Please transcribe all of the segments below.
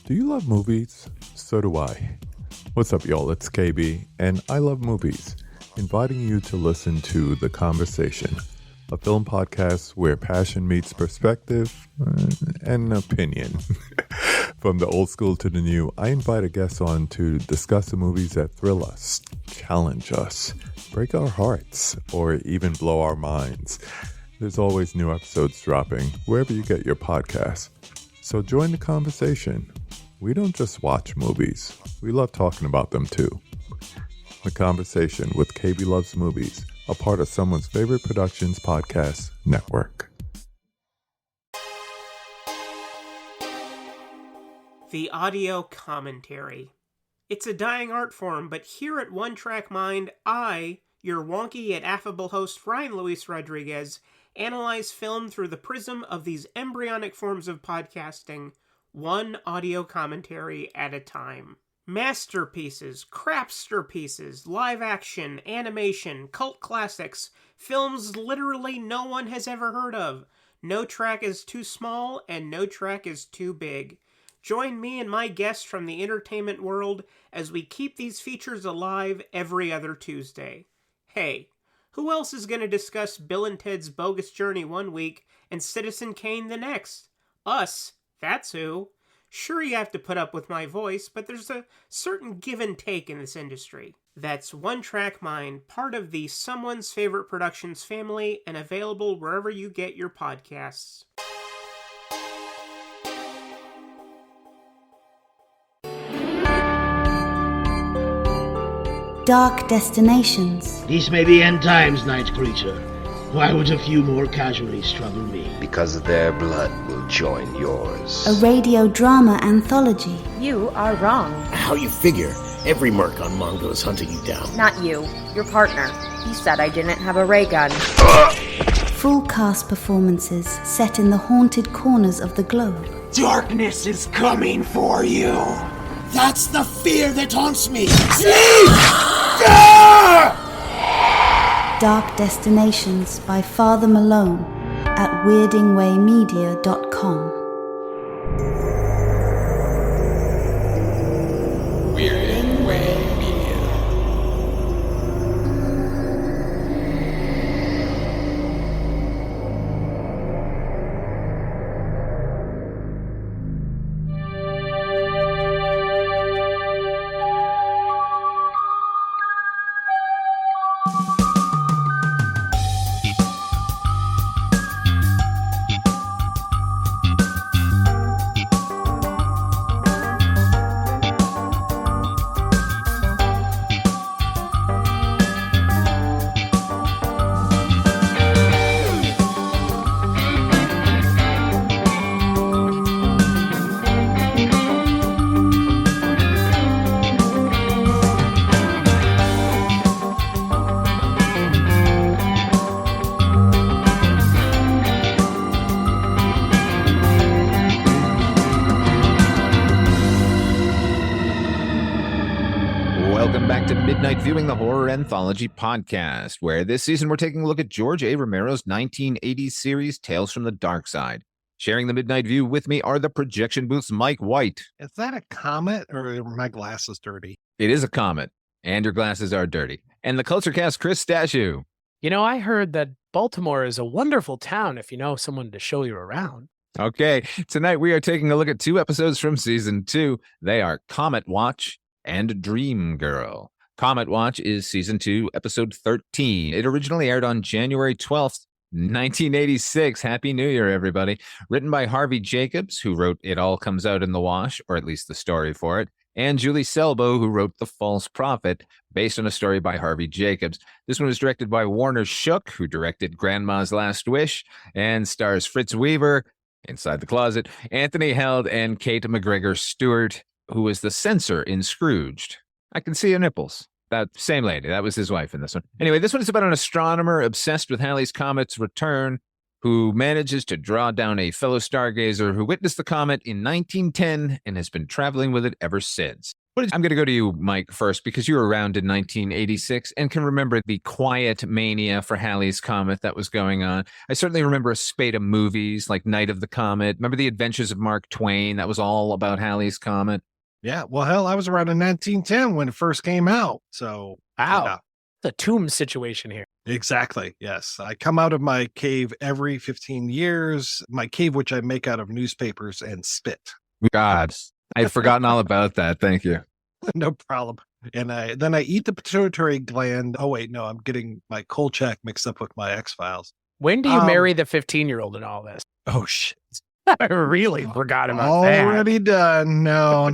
Do you love movies? So do I. What's up, y'all? It's KB, and I love movies, inviting you to listen to The Conversation, a film podcast where passion meets perspective and opinion. From the old school to the new, I invite a guest on to discuss the movies that thrill us, challenge us, break our hearts, or even blow our minds. There's always new episodes dropping wherever you get your podcasts. So join the conversation. We don't just watch movies. We love talking about them too. The Conversation with KB Loves Movies, a part of Someone's Favorite Productions podcast network. The audio commentary. It's a dying art form, but here at One Track Mind, I, your wonky yet affable host Ryan Luis Rodriguez, analyze film through the prism of these embryonic forms of podcasting, one audio commentary at a time. Masterpieces, crapster pieces, live action, animation, cult classics, films literally no one has ever heard of. No track is too small and no track is too big. Join me and my guests from the entertainment world as we keep these features alive every other Tuesday. Hey, who else is going to discuss Bill and Ted's Bogus Journey one week and Citizen Kane the next? Us. That's who. Sure, you have to put up with my voice, but there's a certain give and take in this industry. That's One Track Mind, part of the Someone's Favorite Productions family, and available wherever you get your podcasts. Dark destinations. These may be end times, night creature. Why would a few more casualties trouble me? Because their blood will join yours. A radio drama anthology. You are wrong. How you figure? Every merc on Mongo is hunting you down. Not you. Your partner. He said I didn't have a ray gun. Full cast performances set in the haunted corners of the globe. Darkness is coming for you. That's the fear that haunts me. Sleep! Ah! Dark Destinations by Father Malone at weirdingwaymedia.com. Weirding Way Media. Midnight Viewing, the horror anthology podcast, where this season we're taking a look at George A. Romero's 1980s series, Tales from the Darkside. Sharing the Midnight View with me are the projection booth's Mike White. Is that a comet or are my glasses dirty? It is a comet, and your glasses are dirty. And the Culture Cast, Chris Stashew. You know, I heard that Baltimore is a wonderful town if you know someone to show you around. Okay, tonight we are taking a look at 2 episodes from Season 2. They are Comet Watch and Dream Girl. Comet Watch is Season 2, Episode 13. It originally aired on January 12th, 1986. Happy New Year, everybody. Written by Harvey Jacobs, who wrote It All Comes Out in the Wash, or at least the story for it, and Julie Selbo, who wrote The False Prophet, based on a story by Harvey Jacobs. This one was directed by Warner Shook, who directed Grandma's Last Wish, and stars Fritz Weaver, Inside the Closet, Anthony Held, and Kate McGregor Stewart, who was the censor in Scrooged. I can see your nipples. That same lady. That was his wife in this one. Anyway, this one is about an astronomer obsessed with Halley's comet's return who manages to draw down a fellow stargazer who witnessed the comet in 1910 and has been traveling with it ever since. I'm going to go to you, Mike, first, because you were around in 1986 and can remember the quiet mania for Halley's Comet that was going on. I certainly remember a spate of movies like Night of the Comet. Remember The Adventures of Mark Twain? That was all about Halley's Comet. Yeah, well, hell, I was around in 1910 when it first came out. So, wow. Yeah. It's a tomb situation here. Exactly. Yes. I come out of my cave every 15 years, my cave, which I make out of newspapers and spit. God, I'd forgotten all about that. Thank you. No problem. And then I eat the pituitary gland. Oh, wait, no, I'm getting my Kolchak mixed up with my X-Files. When do you marry the 15-year-old in all this? Oh, shit. I really forgot about that. Already done. No.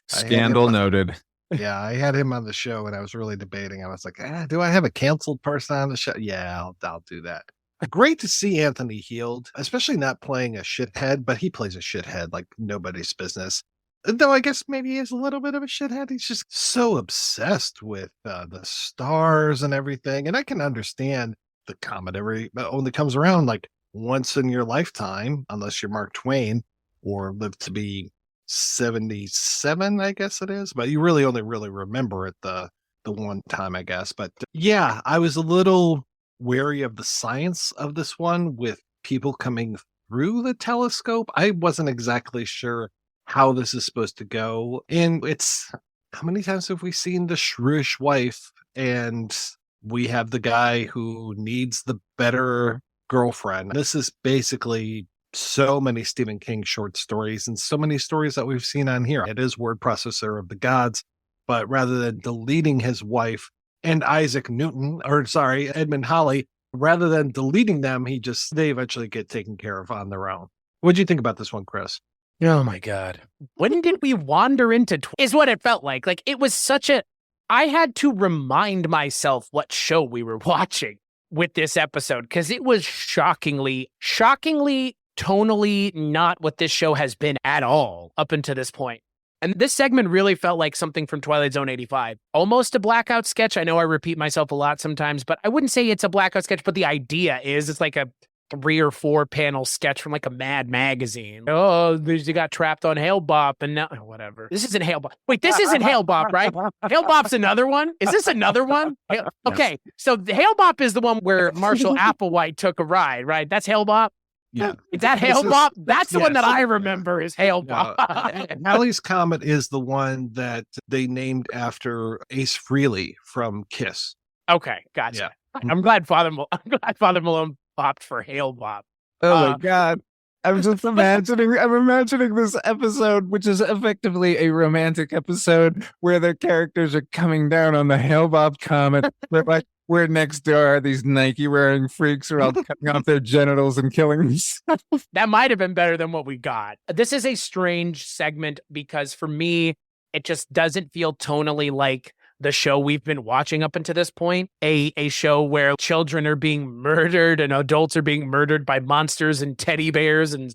Scandal noted. Yeah, I had him on the show and I was really debating. I was like, do I have a canceled person on the show? Yeah, I'll do that. Great to see Anthony Heald, especially not playing a shithead, but he plays a shithead like nobody's business. Though I guess maybe he is a little bit of a shithead. He's just so obsessed with the stars and everything. And I can understand the comet only comes around like once in your lifetime, unless you're Mark Twain or live to be 77, I guess it is. But you really only remember it the one time, I guess. But yeah, I was a little wary of the science of this one with people coming through the telescope. I wasn't exactly sure how this is supposed to go. And it's, how many times have we seen the shrewish wife and we have the guy who needs the better girlfriend? This is basically so many Stephen King short stories and so many stories that we've seen on here. It is word processor of the gods, but rather than deleting his wife and Edmund Halley, rather than deleting them, they eventually get taken care of on their own. What'd you think about this one, Chris? Oh my God. When did we wander into is what it felt like. Like it was I had to remind myself what show we were watching with this episode because it was shockingly tonally not what this show has been at all up until this point. And this segment really felt like something from Twilight Zone 85. Almost a Blackout sketch. I know I repeat myself a lot sometimes, but I wouldn't say it's a Blackout sketch, but the idea is it's like a 3 or 4 panel sketch from like a Mad magazine. Oh, you got trapped on Hale Bop and now whatever. This isn't Hale Bop. Wait, this isn't Hale Bop, right? Hale Bop's another one? Is this another one? Okay, so the Hale Bop is the one where Marshall Applewhite took a ride, right? That's Hale Bop? Yeah. Is that Hale Bop? That's the one that I remember is Hale Bop. Halley's Comet is the one that they named after Ace Frehley from Kiss. Okay, gotcha. Yeah. I'm glad Father Malone popped for Hale Bop. Oh my God. I'm imagining this episode, which is effectively a romantic episode where the characters are coming down on the Hale Bop Comet. They're like, we're next door. These Nike wearing freaks are all cutting off their genitals and killing themselves. That might have been better than what we got. This is a strange segment because for me, it just doesn't feel tonally like the show we've been watching up until this point. A show where children are being murdered and adults are being murdered by monsters and teddy bears and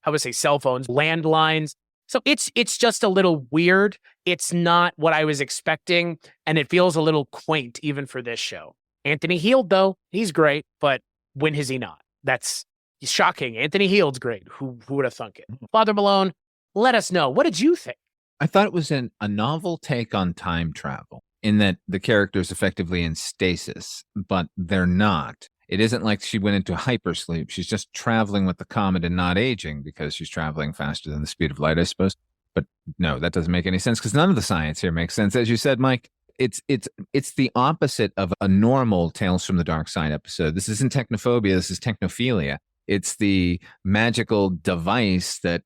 I would say cell phones, landlines. So it's just a little weird. It's not what I was expecting, and it feels a little quaint even for this show. Anthony Heald, though, he's great, but when is he not? That's shocking. Anthony Heald's great. Who would have thunk it? Father Malone, let us know. What did you think? I thought it was a novel take on time travel in that the character's effectively in stasis, but they're not. It isn't like she went into hypersleep. She's just traveling with the comet and not aging because she's traveling faster than the speed of light, I suppose. But no, that doesn't make any sense because none of the science here makes sense. As you said, Mike, it's the opposite of a normal Tales from the Darkside episode. This isn't technophobia. This is technophilia. It's the magical device that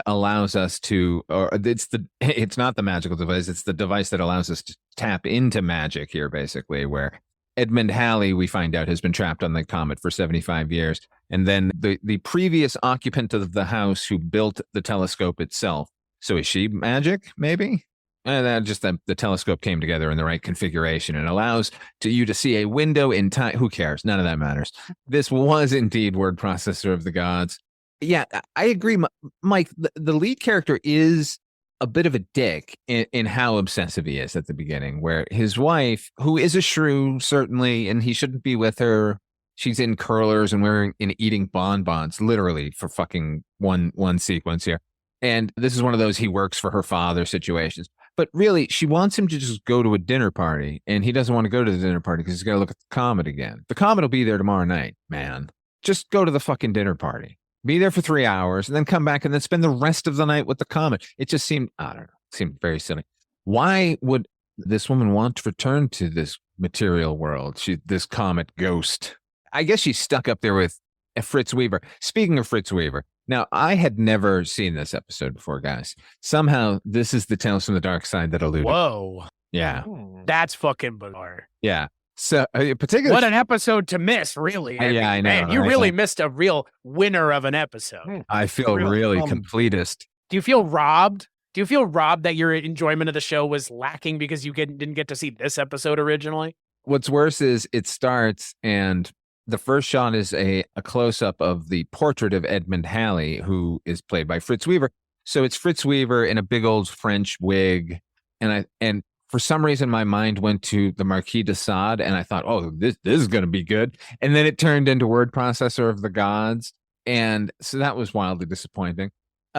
allows us to, or it's not the magical device. It's the device that allows us to tap into magic here, basically, where Edmund Halley, we find out, has been trapped on the comet for 75 years. And then the previous occupant of the house who built the telescope itself. So is she magic, maybe? And then just the telescope came together in the right configuration and allows you to see a window in time. Who cares? None of that matters. This was indeed word processor of the gods. Yeah, I agree. Mike, the lead character is a bit of a dick in how obsessive he is at the beginning, where his wife, who is a shrew, certainly, and he shouldn't be with her. She's in curlers and eating bonbons, literally, for fucking one sequence here. And this is one of those he works for her father situations. But really, she wants him to just go to a dinner party, and he doesn't want to go to the dinner party because he's got to look at the comet again. The comet will be there tomorrow night, man. Just go to the fucking dinner party. Be there for 3 hours, and then come back and then spend the rest of the night with the comet. It just seemed, I don't know, seemed very silly. Why would this woman want to return to this material world? This comet ghost. I guess she's stuck up there with Fritz Weaver. Speaking of Fritz Weaver, now I had never seen this episode before, guys. Somehow this is the Tales from the Dark Side that alluded. Whoa. Yeah. That's fucking bizarre. Yeah. So particularly, what an episode to miss, really. I know. Man, you really missed a real winner of an episode. I feel really completist. Do you feel robbed? Do you feel robbed that your enjoyment of the show was lacking because you didn't get to see this episode originally? What's worse is it starts and the first shot is a close-up of the portrait of Edmund Halley, who is played by Fritz Weaver. So it's Fritz Weaver in a big old French wig. And for some reason, my mind went to the Marquis de Sade, and I thought, oh, this is going to be good. And then it turned into Word Processor of the Gods. And so that was wildly disappointing.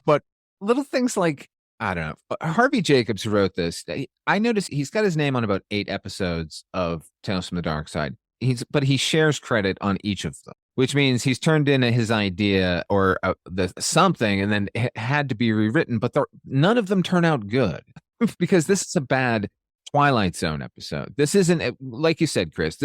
But little things like, I don't know, Harvey Jacobs, who wrote this, I noticed he's got his name on about 8 episodes of Tales from the Dark Side. But he shares credit on each of them, which means he's turned in his idea or something, and then it had to be rewritten. But none of them turn out good because this is a bad Twilight Zone episode. This isn't, like you said, Chris.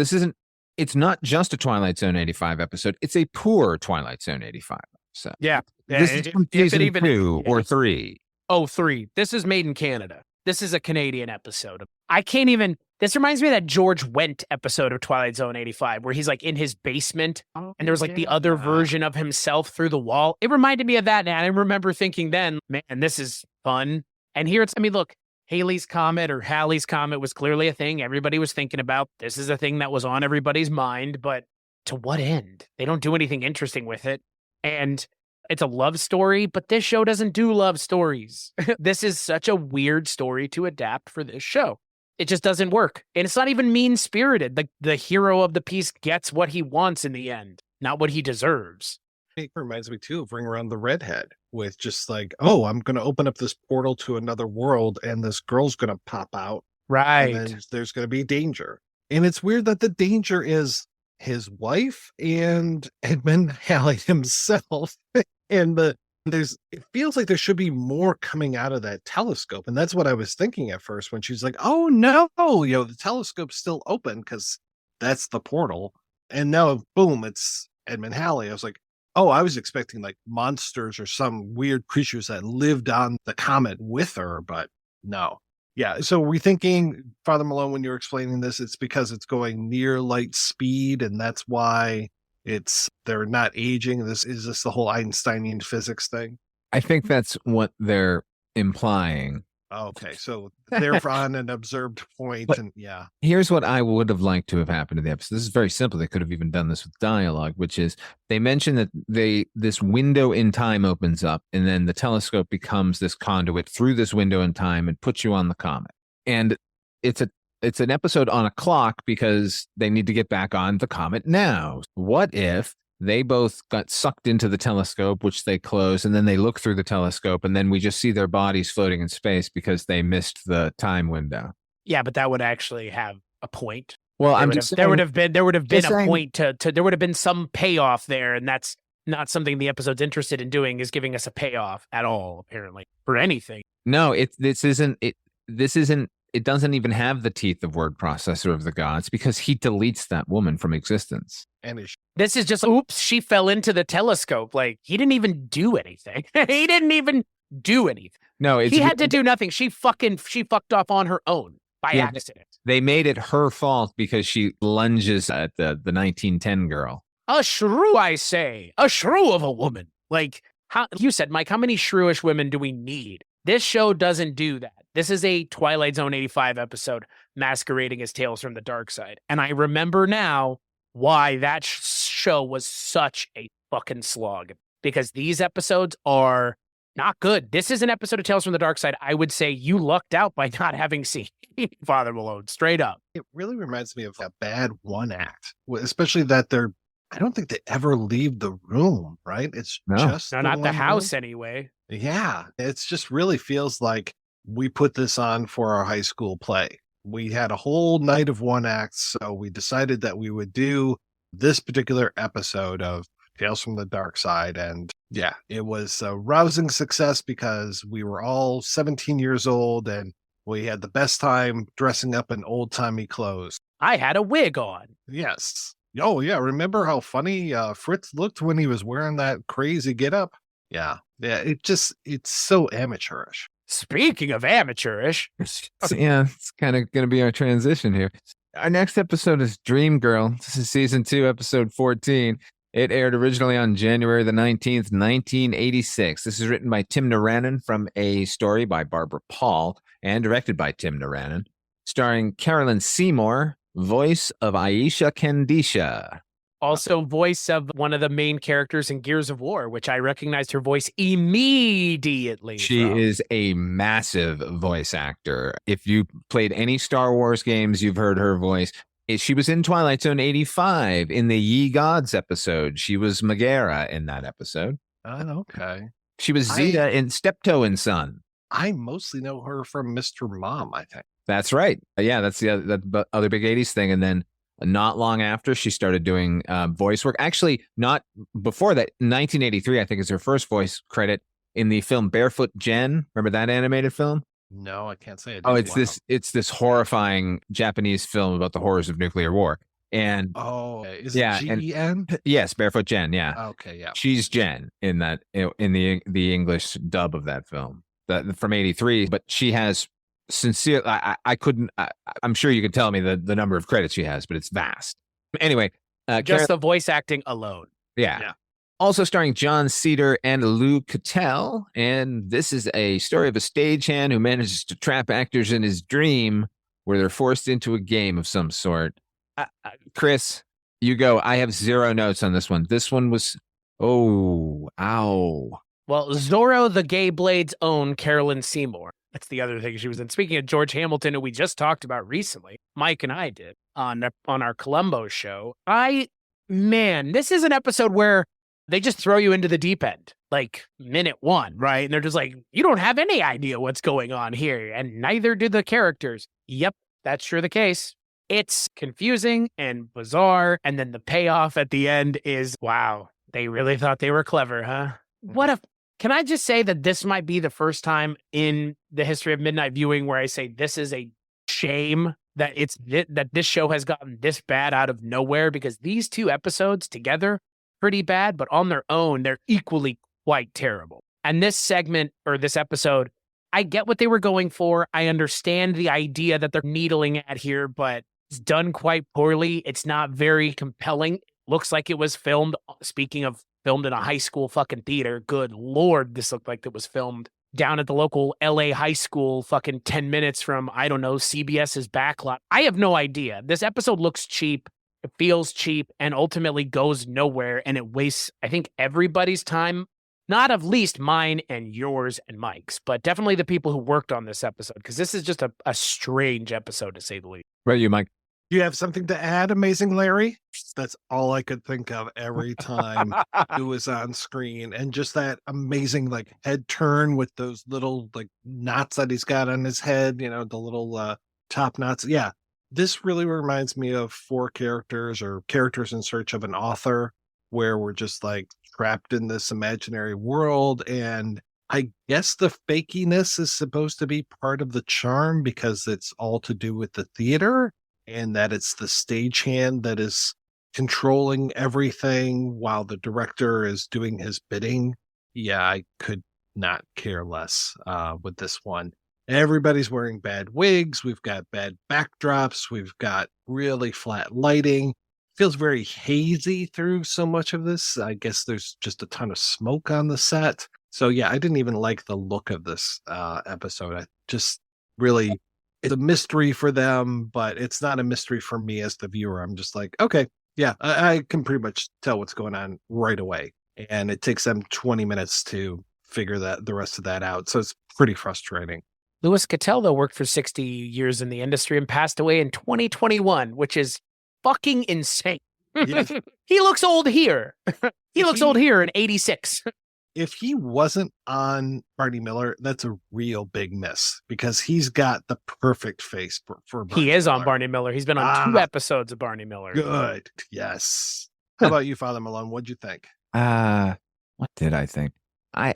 It's not just a Twilight Zone 85 episode. It's a poor Twilight Zone 85 episode. Yeah, this is from season 2 or 3. Oh, 3. This is made in Canada. This is a Canadian episode. I can't even. This reminds me of that George Wendt episode of Twilight Zone 85, where he's like in his basement and there was like the other version of himself through the wall. It reminded me of that. And I remember thinking then, man, this is fun. And here it's, I mean, look, Halley's Comet or Halley's Comet was clearly a thing everybody was thinking about. This is a thing that was on everybody's mind, but to what end? They don't do anything interesting with it. And it's a love story, but this show doesn't do love stories. This is such a weird story to adapt for this show. It just doesn't work. And it's not even mean-spirited. The hero of the piece gets what he wants in the end, not what he deserves. It reminds me, too, of Ring Around the Redhead, with just like, oh, I'm going to open up this portal to another world, and this girl's going to pop out. Right. And then there's going to be danger. And it's weird that the danger is his wife and Edmund Halley himself. And it feels like there should be more coming out of that telescope. And that's what I was thinking at first when she's like, oh no, the telescope's still open because that's the portal. And now, boom, it's Edmund Halley. I was like, oh, I was expecting like monsters or some weird creatures that lived on the comet with her, but no. Yeah. So we're thinking, Father Malone, when you're explaining this, it's because it's going near light speed, and that's why they're not aging. Is this the whole Einsteinian physics thing? I think that's what they're implying. Okay, so they're on an observed point, but and yeah. Here's what I would have liked to have happened to the episode. This is very simple. They could have even done this with dialogue, which is they mention that this window in time opens up, and then the telescope becomes this conduit through this window in time and puts you on the comet. And it's an episode on a clock because they need to get back on the comet now. What if they both got sucked into the telescope, which they close, and then they look through the telescope, and then we just see their bodies floating in space because they missed the time window? Yeah, but that would actually have a point. Well, there would have been a point to there would have been some payoff there, and that's not something the episode's interested in doing, is giving us a payoff at all, apparently, for anything. No, it doesn't even have the teeth of Word Processor of the Gods because he deletes that woman from existence. And this is just, oops, she fell into the telescope. Like, he didn't even do anything. He didn't even do anything. No, he had to do nothing. She fucked off on her own by accident. They made it her fault because she lunges at the 1910 girl. A shrew, I say. A shrew of a woman. Like, how you said, Mike, how many shrewish women do we need? This show doesn't do that. This is a Twilight Zone 85 episode masquerading as Tales from the Dark Side. And I remember now why that show was such a fucking slog. Because these episodes are not good. This is an episode of Tales from the Dark Side I would say you lucked out by not having seen, Father Malone, straight up. It really reminds me of a bad one act, especially that I don't think they ever leave the room, right? It's just not the house anyway. Yeah, it just really feels like we put this on for our high school play. We had a whole night of one act, so we decided that we would do this particular episode of Tales from the Darkside. And yeah, it was a rousing success because we were all 17 years old and we had the best time dressing up in old-timey clothes. I had a wig on. Yes. Oh, yeah. Remember how funny Fritz looked when he was wearing that crazy getup? Yeah. Yeah. It's so amateurish. Speaking of amateurish. Yeah, it's kind of going to be our transition here. Our next episode is Dream Girl. This is season 2, episode 14. It aired originally on January the 19th, 1986. This is written by Tim Naranen from a story by Barbara Paul and directed by Tim Naranen, starring Carolyn Seymour, voice of Aisha Kendisha. Also voice of one of the main characters in Gears of War, which I recognized her voice immediately. She is a massive voice actor. If you played any Star Wars games, you've heard her voice. She was in Twilight Zone 85 in the Ye Gods episode. She was Megara in that episode. Okay. She was Zeta in Steptoe and Son. I mostly know her from Mr. Mom, I think. That's right. Yeah, that's the other big 80s thing. And then not long after, she started doing voice work. Actually, not before that. 1983, I think, is her first voice credit in the film Barefoot Gen. Remember that animated film? No, I can't say it. Oh, it's this horrifying Japanese film about the horrors of nuclear war. And is it G-E-N? Yes, Barefoot Jen. Yeah. Okay, yeah. She's Jen in that in the English dub of that film from 83. But she has sincere. I'm sure you could tell me the number of credits she has, but it's vast. Anyway, just the voice acting alone. Yeah. Also starring John Cedar and Lou Cattell. And this is a story of a stagehand who manages to trap actors in his dream where they're forced into a game of some sort. Chris, you go. I have 0 notes on this one. This one was, ow. Well, Zorro the Gay Blade's own Carolyn Seymour. That's the other thing she was in. Speaking of George Hamilton, who we just talked about recently, Mike and I did on our Columbo show. This is an episode where they just throw you into the deep end, like minute 1, right? And they're just like, you don't have any idea what's going on here, and neither do the characters. Yep, that's sure the case. It's confusing and bizarre, and then the payoff at the end is, wow, they really thought they were clever, huh? Can I just say that this might be the first time in the history of midnight viewing where I say this is a shame that that this show has gotten this bad out of nowhere, because these 2 episodes together, pretty bad, but on their own, they're equally quite terrible. And this segment, or this episode, I get what they were going for. I understand the idea that they're needling at here, but it's done quite poorly. It's not very compelling. Looks like it was filmed, speaking of filmed in a high school fucking theater. Good Lord, this looked like it was filmed down at the local LA high school, fucking 10 minutes from, I don't know, CBS's backlot. I have no idea. This episode looks cheap. It feels cheap and ultimately goes nowhere, and it wastes, I think, everybody's time, not of least mine and yours and Mike's, but definitely the people who worked on this episode, because this is just a strange episode, to say the least. Right, you, Mike? Do you have something to add, Amazing Larry? That's all I could think of every time it was on screen. And just that amazing, head turn with those little, knots that he's got on his head, the little top knots. Yeah. This really reminds me of 4 characters, or Characters in Search of an Author, where we're just trapped in this imaginary world. And I guess the fakiness is supposed to be part of the charm because it's all to do with the theater, and that it's the stagehand that is controlling everything while the director is doing his bidding. Yeah, I could not care less with this one. Everybody's wearing bad wigs. We've got bad backdrops. We've got really flat lighting. Feels very hazy through so much of this. I guess there's just a ton of smoke on the set. So yeah, I didn't even like the look of this episode. I just really, it's a mystery for them, but it's not a mystery for me as the viewer. I'm just like, okay, yeah, I can pretty much tell what's going on right away. And it takes them 20 minutes to figure the rest of that out. So it's pretty frustrating. Louis Cattell, though, worked for 60 years in the industry and passed away in 2021, which is fucking insane. Yeah. He looks old here. He looks old here in 86. if he wasn't on Barney Miller, that's a real big miss because he's got the perfect face for Barney He is Miller. on Barney Miller. He's been on 2 episodes of Barney Miller. Good. Yes. How about you, Father Malone? What'd you think? What did I think? I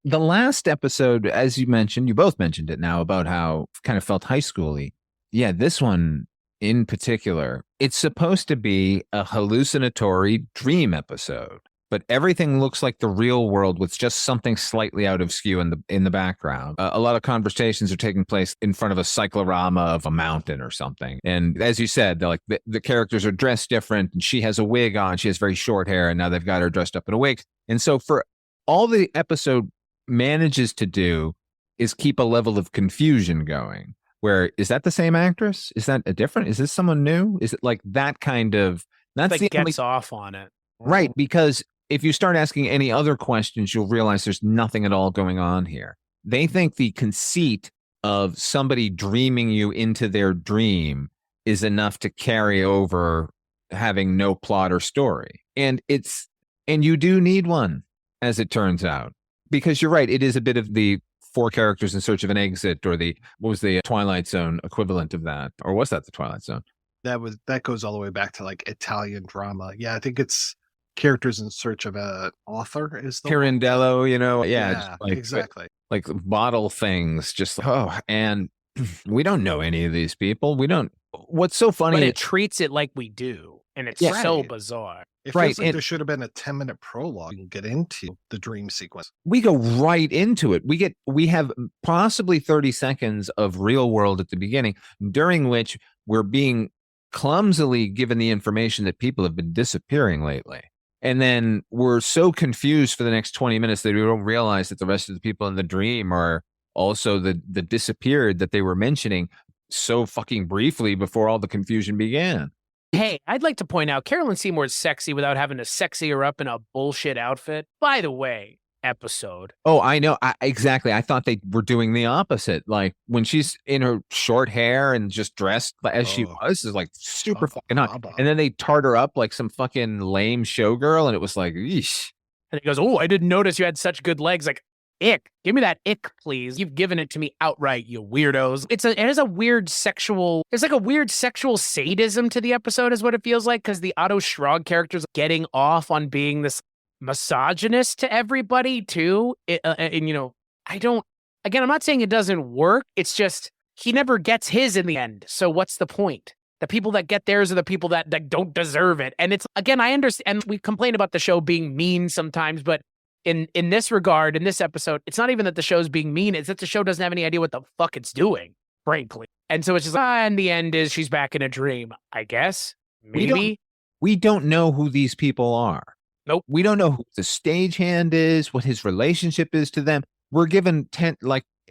the last episode, as you mentioned, you both mentioned it now about how it kind of felt high school-y. Yeah, this one in particular, it's supposed to be a hallucinatory dream episode, but everything looks like the real world with just something slightly out of skew in the background. A lot of conversations are taking place in front of a cyclorama of a mountain or something. And as you said, they're like the characters are dressed different, and she has a wig on. She has very short hair, and now they've got her dressed up in a wig. And so for all the episode manages to do is keep a level of confusion going. Where is that the same actress? Is that a different? Is this someone new? Is it like that kind of? That's like the gets off on it, right? Because if you start asking any other questions, you'll realize there's nothing at all going on here. They think the conceit of somebody dreaming you into their dream is enough to carry over having no plot or story. And you do need one, as it turns out, because you're right. It is a bit of the 4 characters in search of an exit, or what was the Twilight Zone equivalent of that? Or was that the Twilight Zone? That goes all the way back to like Italian drama. Yeah, I think it's characters in search of an author is the Pirandello, yeah, exactly. Like bottle things, and we don't know any of these people. We don't. What's so funny? But it treats it like we do, and it's so bizarre. It feels like there should have been a 10-minute prologue and get into the dream sequence. We go right into it. We have possibly 30 seconds of real world at the beginning, during which we're being clumsily given the information that people have been disappearing lately. And then we're so confused for the next 20 minutes that we don't realize that the rest of the people in the dream are also the disappeared that they were mentioning so fucking briefly before all the confusion began. Hey, I'd like to point out Carolyn Seymour's sexy without having to sexy her up in a bullshit outfit. By the way, episode. Oh, I know. Exactly. I thought they were doing the opposite. Like when she's in her short hair and just dressed as she was, is like super fucking hot. And then they tart her up like some fucking lame showgirl, and it was like, eesh. And he goes, "Oh, I didn't notice you had such good legs." Like, ick. Give me that ick, please. You've given it to me outright, you weirdos. It has a weird sexual, there's like a weird sexual sadism to the episode is what it feels like, because the Otto Schrog character's getting off on being this misogynist to everybody too. I'm not saying it doesn't work. It's just, he never gets his in the end. So what's the point? The people that get theirs are the people that don't deserve it. And it's, again, I understand, and we complain about the show being mean sometimes, but in this regard, in this episode, it's not even that the show's being mean, it's that the show doesn't have any idea what the fuck it's doing, frankly. And so it's just and the end is she's back in a dream, I guess. Maybe. We don't know who these people are. Nope. We don't know who the stagehand is, what his relationship is to them. We're given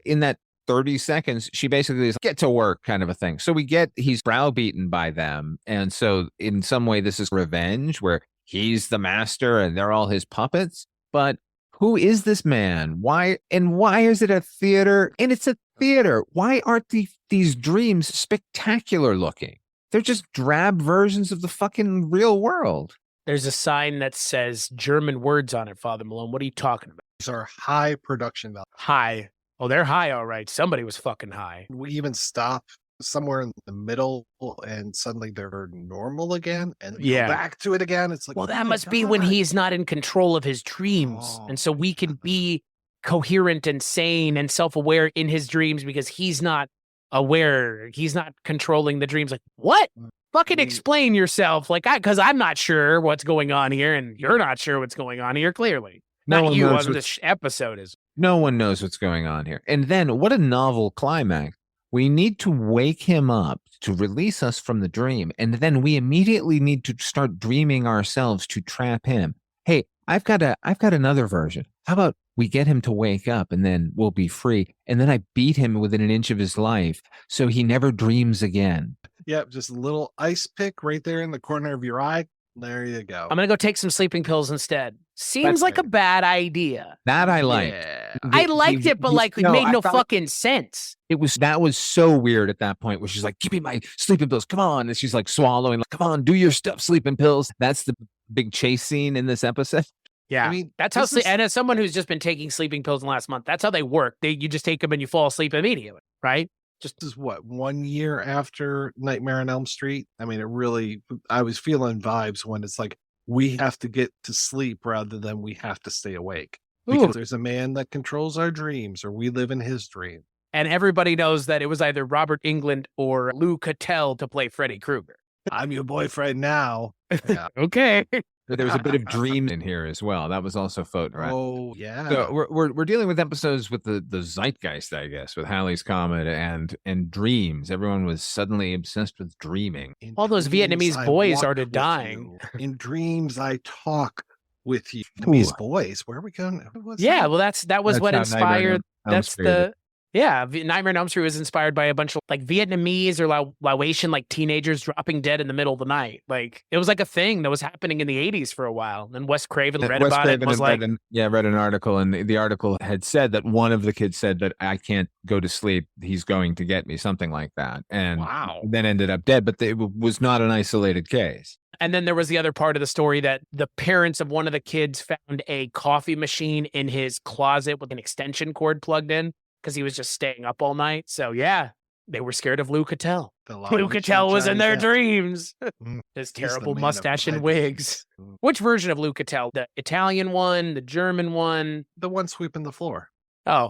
in that 30 seconds, she basically is get to work kind of a thing. So he's browbeaten by them. And so in some way, this is revenge where he's the master and they're all his puppets. But who is this man? Why is it a theater? And it's a theater. Why aren't these dreams spectacular looking? They're just drab versions of the fucking real world. There's a sign that says German words on it, Father Malone. What are you talking about? These are high production value. High. Oh, they're high, all right. Somebody was fucking high. We even stop somewhere in the middle and suddenly they're normal again and go back to it again. It's like, well, that must be when he's not in control of his dreams. And so we can be coherent and sane and self-aware in his dreams because he's not aware. He's not controlling the dreams. Like, what? Fucking explain yourself. Like, because I'm not sure what's going on here and you're not sure what's going on here, clearly. Not you on this episode is. No one knows what's going on here. And then what a novel climax. We need to wake him up to release us from the dream. And then we immediately need to start dreaming ourselves to trap him. Hey, I've got another version. How about we get him to wake up and then we'll be free. And then I beat him within an inch of his life so he never dreams again. Yep, just a little ice pick right there in the corner of your eye. There you go. I'm going to go take some sleeping pills instead. Seems like a bad idea. That I liked. Yeah. I liked it, but it made no fucking sense. That was so weird at that point where she's like, give me my sleeping pills. Come on. And she's like swallowing, like, come on, do your stuff, sleeping pills. That's the big chase scene in this episode. Yeah. I mean, that's how, and as someone who's just been taking sleeping pills in the last month, that's how they work. You just take them and you fall asleep immediately, right? This is what, 1 year after Nightmare on Elm Street? I mean, I was feeling vibes when it's like, we have to get to sleep rather than we have to stay awake. Because there's a man that controls our dreams, or we live in his dream. And everybody knows that it was either Robert Englund or Lou Cattell to play Freddy Krueger. I'm your boyfriend now. Yeah. Okay. There was a bit of dream in here as well. That was also floating around. Oh, yeah. So we're dealing with episodes with the zeitgeist, I guess, with Halley's Comet and dreams. Everyone was suddenly obsessed with dreaming. All those Vietnamese boys started dying. In dreams, I talk with you. Vietnamese boys. Where are we going? Well, that was what inspired. Nightmare on Elm Street was inspired by a bunch of like Vietnamese or Laotian like teenagers dropping dead in the middle of the night. Like it was like a thing that was happening in the 80s for a while. And Wes Craven read about it. Read an article, and the article had said that one of the kids said that I can't go to sleep. He's going to get me, something like that. And then ended up dead. But it was not an isolated case. And then there was the other part of the story that the parents of one of the kids found a coffee machine in his closet with an extension cord plugged in, because he was just staying up all night. So, yeah, they were scared of Lou Cattell. Lou Cattell was in their dreams. His terrible mustache and wigs. Which version of Lou Cattell? The Italian one? The German one? The one sweeping the floor. Oh,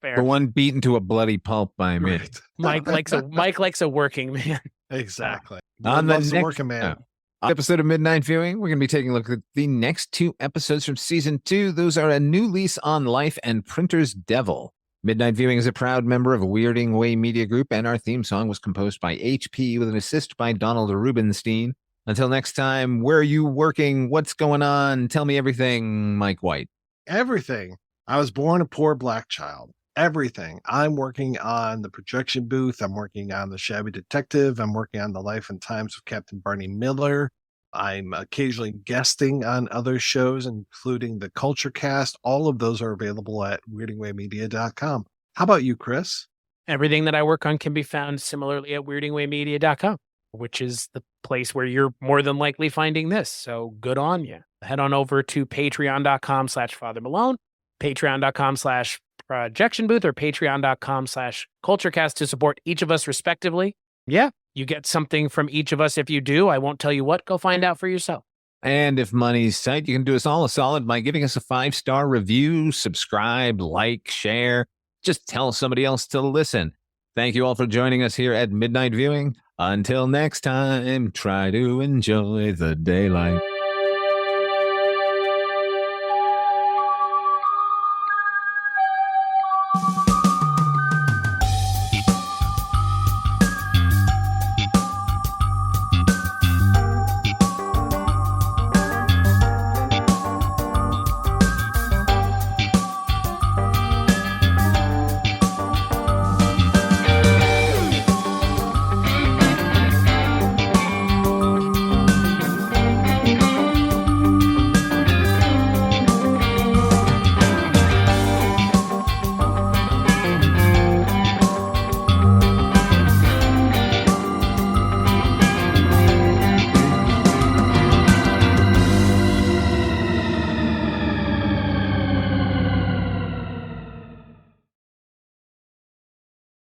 fair. The one beaten to a bloody pulp by me. Right. Mike likes a working man. Exactly. On the next working man. Episode of Midnight Viewing, we're going to be taking a look at the next 2 episodes from season 2. Those are A New Lease on Life and Printer's Devil. Midnight Viewing is a proud member of Weirding Way Media Group, and our theme song was composed by HP with an assist by Donald Rubenstein. Until next time, where are you working? What's going on? Tell me everything, Mike White. Everything. I was born a poor black child. Everything. I'm working on the projection booth. I'm working on The Shabby Detective. I'm working on The Life and Times of Captain Barney Miller. I'm occasionally guesting on other shows, including the Culture Cast. All of those are available at weirdingwaymedia.com. How about you, Chris? Everything that I work on can be found similarly at weirdingwaymedia.com, which is the place where you're more than likely finding this. So good on you. Head on over to patreon.com/Father Malone, patreon.com/projection booth, or patreon.com/culturecast to support each of us respectively. Yeah, you get something from each of us if you do. I won't tell you what. Go find out for yourself. And if money's tight, you can do us all a solid by giving us a 5-star review, subscribe, like, share. Just tell somebody else to listen. Thank you all for joining us here at Midnight Viewing. Until next time, try to enjoy the daylight.